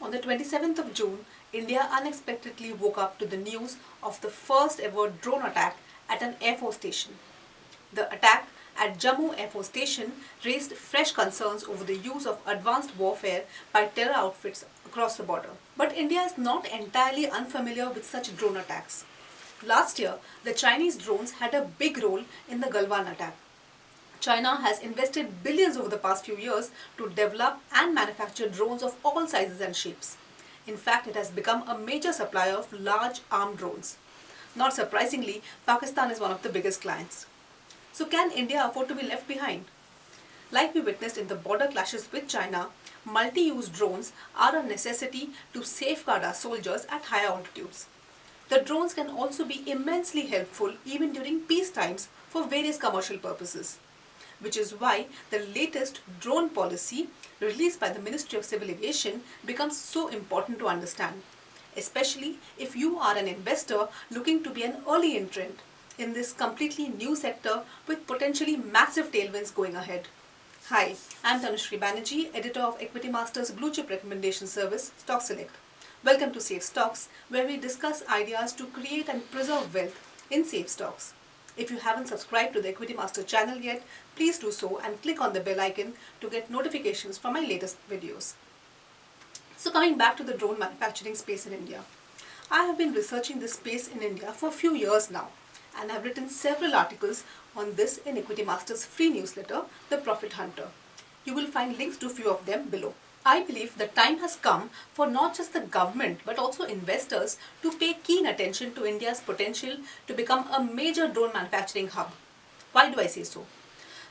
On the 27th of June, India unexpectedly woke up to the news of the first ever drone attack at an Air Force station. The attack at Jammu Air Force Station raised fresh concerns over the use of advanced warfare by terror outfits across the border. But India is not entirely unfamiliar with such drone attacks. Last year, the Chinese drones had a big role in the Galwan attack. China has invested billions over the past few years to develop and manufacture drones of all sizes and shapes. In fact, it has become a major supplier of large armed drones. Not surprisingly, Pakistan is one of the biggest clients. So can India afford to be left behind? Like we witnessed in the border clashes with China, multi-use drones are a necessity to safeguard our soldiers at higher altitudes. The drones can also be immensely helpful even during peace times for various commercial purposes, which is why the latest drone policy released by the Ministry of Civil Aviation becomes so important to understand, especially if you are an investor looking to be an early entrant in this completely new sector with potentially massive tailwinds going ahead. Hi, I'm Tanushree Banerjee, editor of Equitymaster's blue chip recommendation service, Stock Select. Welcome to Safe Stocks, where we discuss ideas to create and preserve wealth in safe stocks. If you haven't subscribed to the Equitymaster channel yet, please do so and click on the bell icon to get notifications from my latest videos. So coming back to the drone manufacturing space in India. I have been researching this space in India for a few years now and have written several articles on this in Equitymaster's free newsletter, The Profit Hunter. You will find links to a few of them below. I believe the time has come for not just the government but also investors to pay keen attention to India's potential to become a major drone manufacturing hub. Why do I say so?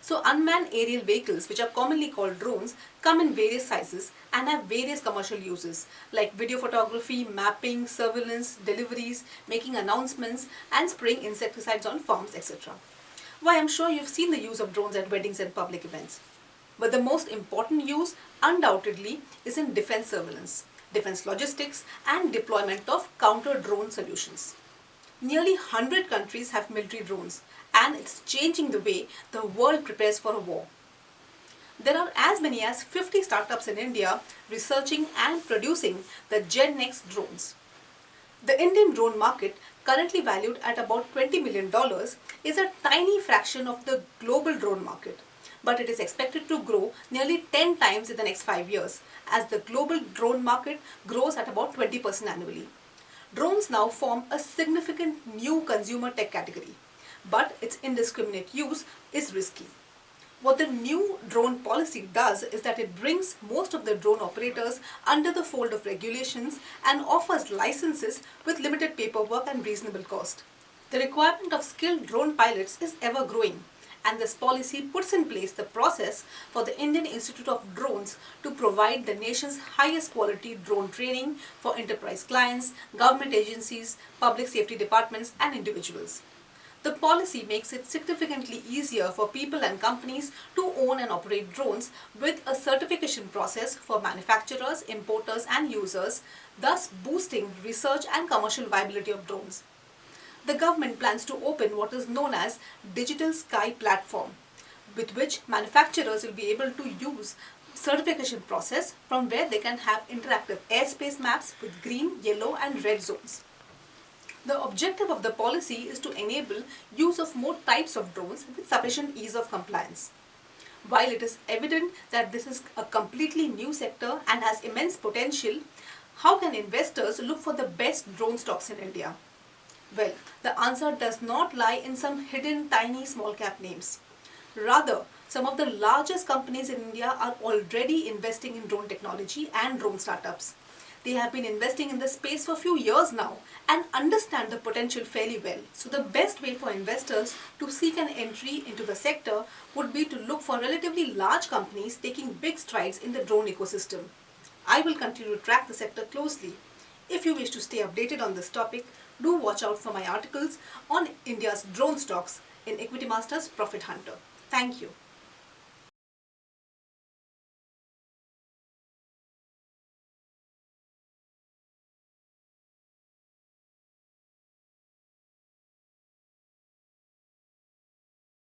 So unmanned aerial vehicles, which are commonly called drones, come in various sizes and have various commercial uses like video photography, mapping, surveillance, deliveries, making announcements and spraying insecticides on farms, etc. Why, I'm sure you've seen the use of drones at weddings and public events. But the most important use, undoubtedly, is in defense surveillance, defense logistics and deployment of counter-drone solutions. Nearly 100 countries have military drones, and it's changing the way the world prepares for a war. There are as many as 50 startups in India researching and producing the Gen Next drones. The Indian drone market, currently valued at about $20 million, is a tiny fraction of the global drone market. But it is expected to grow nearly 10 times in the next 5 years, as the global drone market grows at about 20% annually. Drones now form a significant new consumer tech category, but its indiscriminate use is risky. What the new drone policy does is that it brings most of the drone operators under the fold of regulations and offers licenses with limited paperwork and reasonable cost. The requirement of skilled drone pilots is ever growing, and this policy puts in place the process for the Indian Institute of Drones to provide the nation's highest quality drone training for enterprise clients, government agencies, public safety departments and individuals. The policy makes it significantly easier for people and companies to own and operate drones with a certification process for manufacturers, importers and users, thus boosting research and commercial viability of drones. The government plans to open what is known as Digital Sky Platform, with which manufacturers will be able to use certification process from where they can have interactive airspace maps with green, yellow and red zones. The objective of the policy is to enable use of more types of drones with sufficient ease of compliance. While it is evident that this is a completely new sector and has immense potential, how can investors look for the best drone stocks in India? Well, the answer does not lie in some hidden tiny small cap names. Rather, some of the largest companies in India are already investing in drone technology and drone startups. They have been investing in the space for a few years now and understand the potential fairly well. So the best way for investors to seek an entry into the sector would be to look for relatively large companies taking big strides in the drone ecosystem. I will continue to track the sector closely. If you wish to stay updated on this topic, do watch out for my articles on India's drone stocks in Equitymaster's Profit Hunter. Thank you.